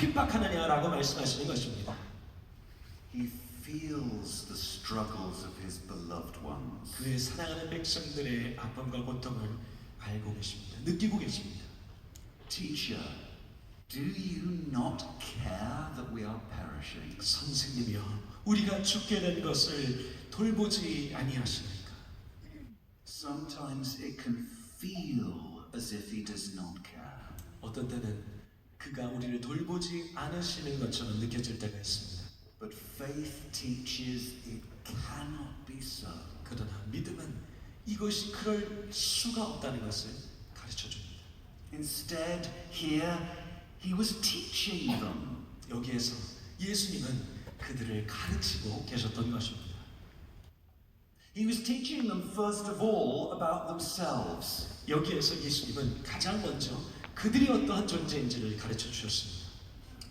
핍박하느냐라고 말씀하시는 것입니다. He feels the struggles of his beloved ones. 그의 사랑하는 백성들의 아픔과 고통을 알고 계십니다. 느끼고 계십니다. Teacher, do you not care that we are perishing? 선생님이여, 우리가 죽게 된 것을 돌보지 아니하시니까. Sometimes it can feel as if he does not care. 어떤 때는 그가 우리를 돌보지 않으시는 것처럼 느껴질 때가 있습니다. But faith teaches it cannot be so. 그러나 믿음은 이것이 그럴 수가 없다는 것을 가르쳐 줍니다. Instead, here he was teaching them. 여기에서 예수님은 그들을 가르치고 계셨던 것입니다. He was teaching them first of all about themselves. 여기에서 예수님은 가장 먼저 그들이 어떠한 존재인지를 가르쳐 주셨습니다.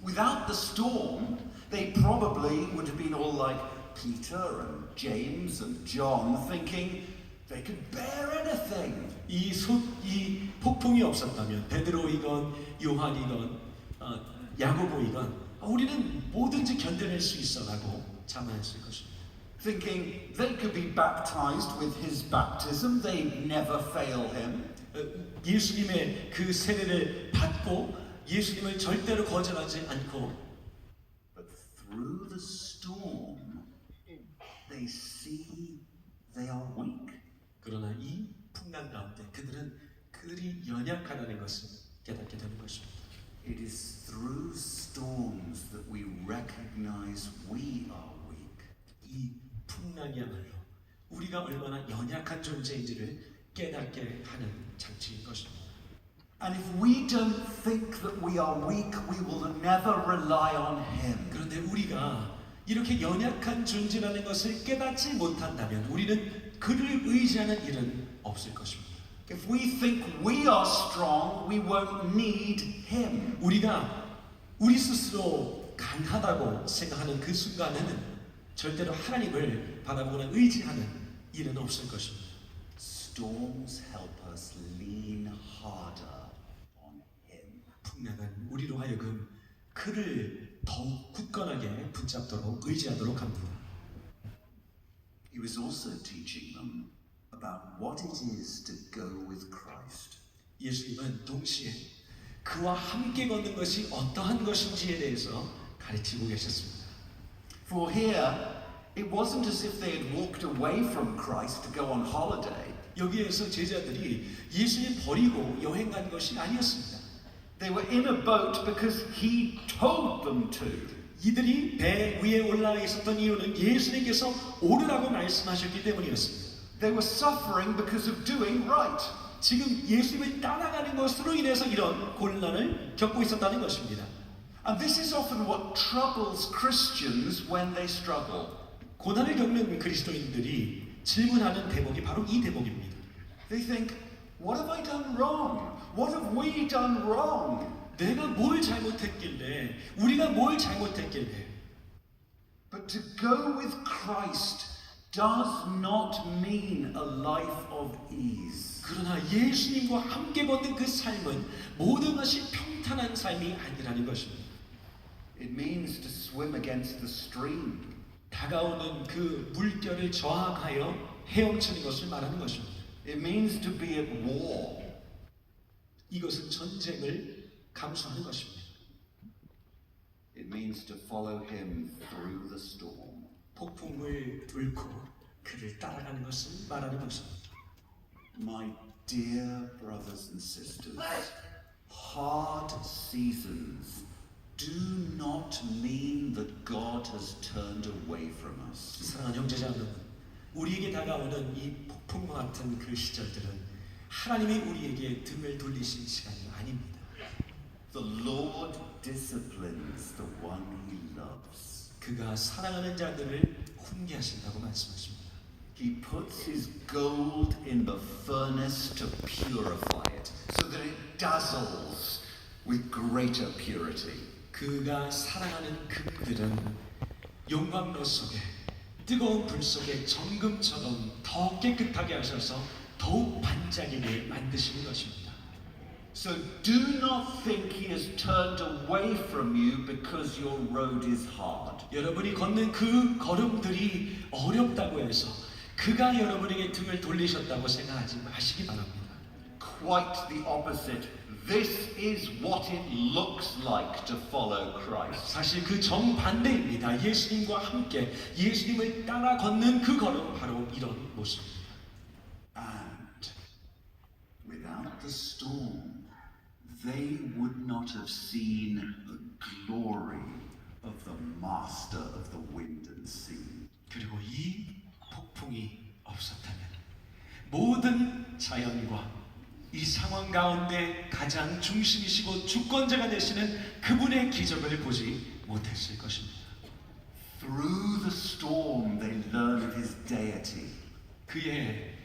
Without the storm, they probably would have been all like Peter and James and John, thinking they could bear anything. 이 폭풍이 없었다면 베드로이건 요한이건 야고보이건 우리는 뭐든지 견뎌낼 수 있어라고 자만했을 것입니다. Thinking they could be baptized with his baptism, they'd never fail him. 예수님의 그 세례를 받고 예수님을 절대로 거절하지 않고 But through the storm, they see they are weak. 그러나 이 풍랑 가운데 그들이 연약하다는 것을 깨닫게 되는 것입니다. It is through storms that we recognize we are weak. 이 풍랑이야말로 우리가 얼마나 연약한 존재인지를 깨닫게 하는 장치인 것입니다. And if we don't think that we are weak, we will never rely on him. 그런데 우리가 이렇게 연약한 존재라는 것을 깨닫지 못한다면 우리는 그를 의지하는 일은 없을 것입니다. If we think we are strong, we won't need him. 우리가 우리 스스로 강하다고 생각하는 그 순간에는 절대로 하나님을 바라보거나 의지하는 일은 없을 것입니다. Storms help us lean harder on him. 풍랑은 우리로 하여금 그를 더욱 굳건하게 붙잡도록 의지하도록 합니다. He was also teaching them about what it is to go with Christ. 예수님은 동시에 그와 함께 걷는 것이 어떠한 것인지에 대해서 가르치고 계셨습니다. For here, it wasn't as if they had walked away from Christ to go on holiday. 여기에서 제자들이 예수님 버리고 여행 간 것이 아니었습니다. They were in a boat because he told them to. 이들이 배 위에 올라가 있었던 이유는 예수님께서 오르라고 말씀하셨기 때문이었습니다. They were suffering because of doing right. 지금 예수님을 따라가는 것으로 인해서 이런 곤란을 겪고 있었다는 것입니다. And this is often what troubles Christians when they struggle. 고난을 겪는 그리스도인들이 질문하는 대목이 바로 이 대목입니다. They think, what have I done wrong? What have we done wrong? 내가 뭘 잘못했길래, 우리가 뭘 잘못했길래. But to go with Christ does not mean a life of ease. 그러나 예수님과 함께 걷는 그 삶은 모든 것이 평탄한 삶이 아니라는 것입니다. It means to swim against the stream. 다가오는 그 물결을 저항하여 헤엄치는 것을 말하는 것입니다. It means to be at war. 이것은 전쟁을 감수하는 것입니다. It means to follow him through the storm. 폭풍을 뚫고 그를 따라가는 것을 말하는 것입니다. My dear brothers and sisters, hard seasons do not mean that God has turned away from us. 사랑하는 형제자 여러분, 우리에게 다가오는 이 폭풍과 같은 그 시절들은 하나님이 우리에게 등을 돌리신 시간이 아닙니다. The Lord disciplines the one he loves. 그가 사랑하는 자들을 훈계하신다고 말씀하십니다. He puts his gold in the furnace to purify it, so that it dazzles with greater purity. 그가 사랑하는 금들은 용광로 속에 뜨거운 불 속에 정금처럼 더 깨끗하게 하셔서 더욱 반짝이게 만드시는 것입니다. So do not think he has turned away from you because your road is hard. 여러분이 걷는 그 걸음들이 어렵다고 해서 그가 여러분에게 등을 돌리셨다고 생각하지 마시기 바랍니다. Quite the opposite. This is what it looks like to follow Christ. 사실 그 정반대입니다. 예수님과 함께 예수님을 따라 걷는 그 걸음 바로 이런 모습입니다. And without the storm, they would not have seen the glory of the master of the wind and sea. 그리고 이 폭풍이 없었다면 모든 자연과 이 상황 가운데 가장 중심이시고 주권자가 되시는 그분의 기적을 보지 못했을 것입니다. Through the storm, they learn of his deity. 그의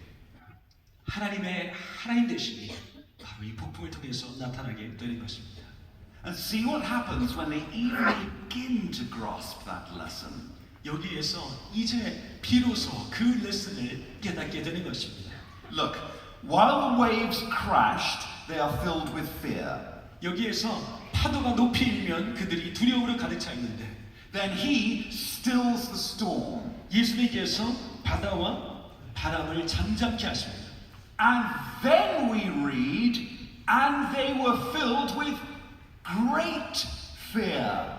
하나님의 하나님 되심이 바로 이 폭풍을 통해서 나타나게 되는 것입니다. And see what happens when they even begin to grasp that lesson. 여기에서 이제 비로소 그 레슨을 깨닫게 되는 것입니다. Look, while the waves crashed, they are filled with fear. 여기에서 파도가 높이 일면 그들이 두려움으로 가득 차 있는데 Then he stills the storm. 예수님께서 바다와 바람을 잠잠케 하십니다. And then we read, and they were filled with great fear.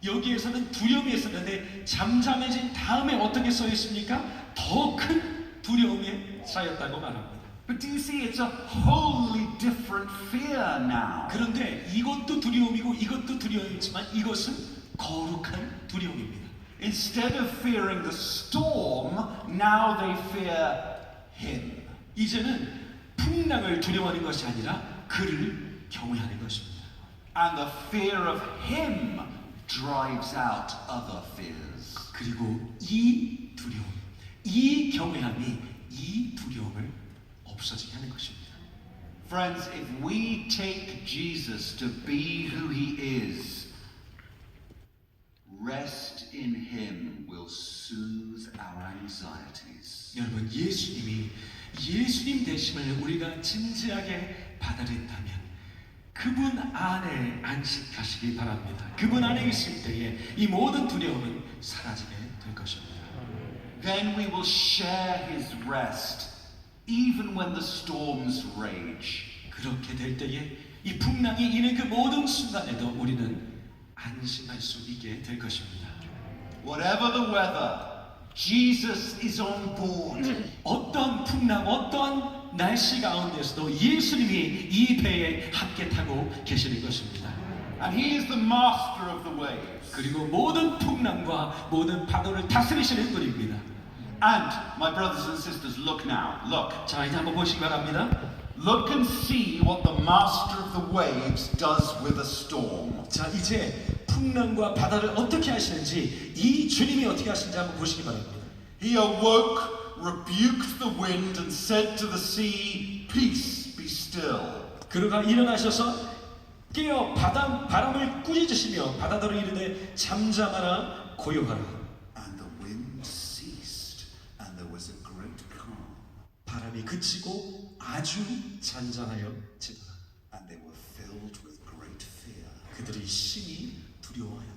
여기에서는 두려움이 있었는데 잠잠해진 다음에 어떻게 써 있습니까? 더 큰 두려움에 쌓였다고 말합니다. But do you see, it's a wholly different fear now. 그런데 이것도 두려움이고 이것도 두려움이지만 이것은 거룩한 두려움입니다. Instead of fearing the storm, now they fear him. 이제는 풍랑을 두려워하는 것이 아니라 그를 경외하는 것입니다. And the fear of him drives out other fears. 그리고 이 두려움, 이 경외함이 이 두려움을 없어지게 하는 것입니다. Friends, if we take Jesus to be who he is, rest in him will soothe our anxieties. 여러분, 예수님 되심을 우리가 진지하게 받아들인다면 그분 안에 안식하시기 바랍니다. 그분 안에 있을 때에 이 모든 두려움은 사라지게 될 것입니다. Then we will share his rest, even when the storms rage. 그렇게 될 때에 이 풍랑이 이는 그 모든 순간에도 우리는 안심할 수 있게 될 것입니다. Whatever the weather, Jesus is on board. 어떤 풍랑, 어떤 날씨 가운데서도 예수님이 이 배에 함께 타고 계시는 것입니다. And he is the master of the waves. 그리고 모든 풍랑과 모든 파도를 다스리시는 분입니다. And my brothers and sisters, look now. Look. 자, 이제 한번 보시기 바랍니다. Look and see what the master of the waves does with a storm. 자, 이제 풍랑과 바다를 어떻게 하시는지 이 주님이 어떻게 하시는지 한번 보시기 바랍니다. He awoke, rebuked the wind, and said to the sea, "Peace, be still." 그러가 일어나셔서 깨어 바람을 꾸짖으시며 바다더러 이르되 잠잠하라 고요하라. And the wind ceased, and there was a great calm. 바람이 그치고 아주 잔잔하여지더라. And they were filled with great fear. 그들이 심히 두려워하였다.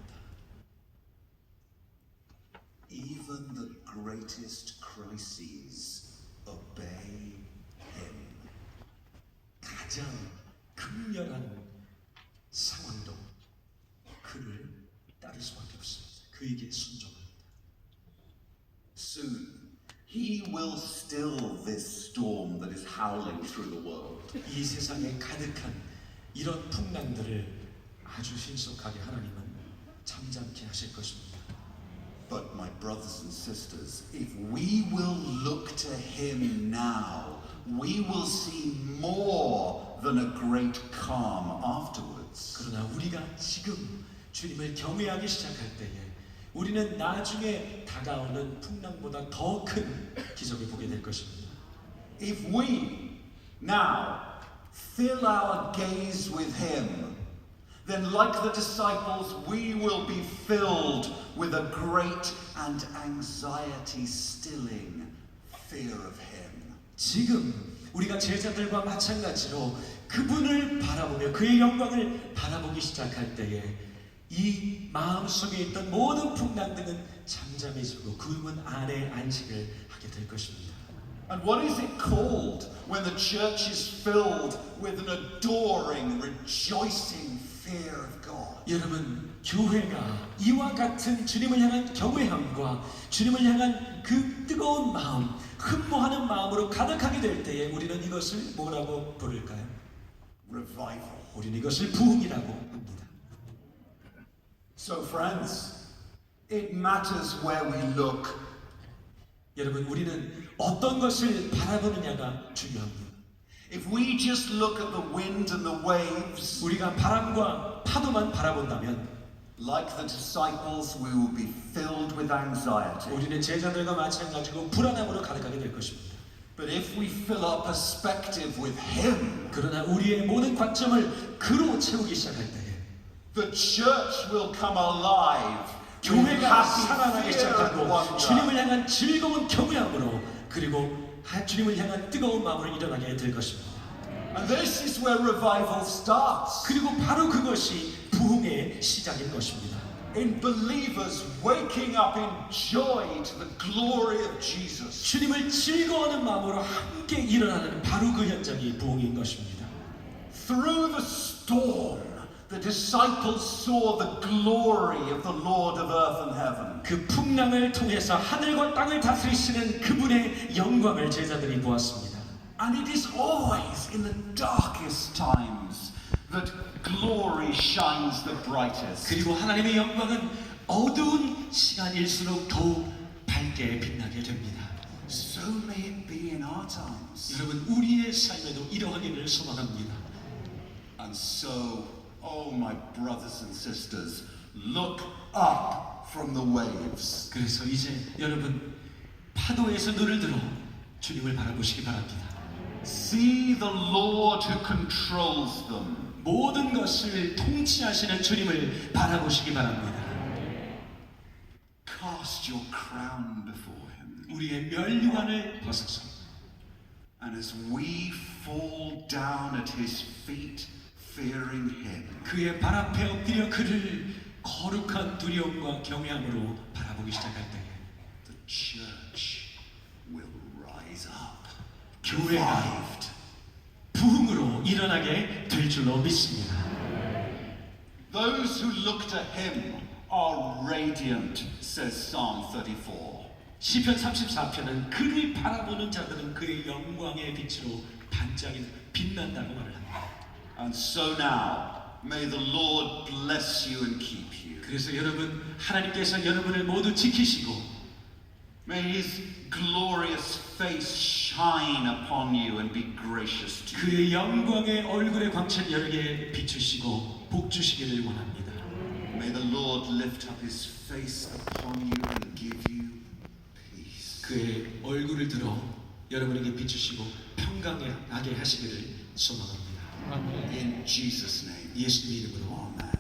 Even the greatest crises obey him. 가장 극렬한 상황도 그를 따를 수밖에 없습니다. 그에게 순종합니다. Soon, he will still this storm that is howling through the world. 이 세상에 가득한 이런 풍랑들을 아주 신속하게 하나님은 잠잠케 하실 것입니다. But my brothers and sisters, if we will look to him now, we will see more than a great calm afterwards. 그러나 우리가 지금 주님을 경외하기 시작할 때에 우리는 나중에 다가오는 풍랑보다 더 큰 기적을 보게 될 것입니다. If we now fill our gaze with him, then like the disciples, we will be filled with a great and anxiety-stilling fear of him. 지금 우리가 제자들과 마찬가지로 그분을 바라보며 그의 영광을 바라보기 시작할 때에 이 마음속에 있던 모든 풍랑들은 잠잠해지고 그분 안에 안식을 하게 될 것입니다. And what is it called when the church is filled with an adoring, rejoicing fear of God? 여러분, 교회가 이와 같은 주님을 향한 경외함과 주님을 향한 그 뜨거운 마음, 흠모하는 마음으로 가득하게 될 때에 우리는 이것을 뭐라고 부를까요? Revival. 우리는 이것을 부흥이라고 합니다. So friends, it matters where we look. 여러분, 우리는 어떤 것을 바라보느냐가 중요합니다. If we just look at the wind and the waves, 우리가 바람과 파도만 바라본다면 like the disciples, we will be filled with anxiety. 우리는 제자들과 마찬가지로 불안함으로 가득하게 될 것입니다. But if we fill our perspective with Him, 그러나 우리의 모든 관점을 그로 채우기 시작할 때에 the church will come alive. with 교회가 happy 살아나기 fear and 시작하고 wonder. 주님을 향한 즐거운 경외함으로 그리고 주님을 향한 뜨거운 마음으로 일어나게 될 것입니다. And this is where revival starts. 그리고 바로 그것이 부흥의 시작인 것입니다. In believers waking up in joy to the glory of Jesus. 주님을 즐거워하는 마음으로 함께 일어나는 바로 그 현장이 부흥인 것입니다. Through the storm, the disciples saw the glory of the Lord of earth and heaven. 그 풍랑을 통해서 하늘과 땅을 다스리시는 그분의 영광을 제자들이 보았습니다. And it is always in the darkest times that glory shines the brightest. 그리고 하나님의 영광은 어두운 시간일수록 더욱 밝게 빛나게 됩니다. So may it be in our times. 여러분, 우리의 삶에도 이러하기를 소망합니다. And so, oh my brothers and sisters, look up from the waves. 그래서 이제 여러분, 파도에서 눈을 들어 주님을 바라보시기 바랍니다. See the Lord who controls them. 모든 것을 통치하시는 주님을 바라보시기 바랍니다. Cast your crown before Him. 우리의 면류관을 벗어서 And as we fall down at His feet, fearing Him, 그의 발 앞에 엎드려 그를 거룩한 두려움과 경외함으로 바라보기 시작할 때 the church will rise up. 교회가 Revived. 부흥으로 일어나게 될 줄로 믿습니다. Those who look to Him are radiant, says Psalm 34. 시편 34편은 그를 바라보는 자들은 그의 영광의 빛으로 반짝이 빛난다고 말을 합니다. And so now, may the Lord bless you and keep you. 그래서 여러분, 하나님께서 여러분을 모두 지키시고 May His glorious face shine upon you and be gracious to you. 그의 영광의 얼굴의 광채를 여러분에게 비추시고 복 주시기를 원합니다. May the Lord lift up His face upon you and give you peace. 그의 얼굴을 들어 여러분에게 비추시고 평강하게 하시기를 소망합니다. In Jesus' name. 예수님 이름으로 Amen.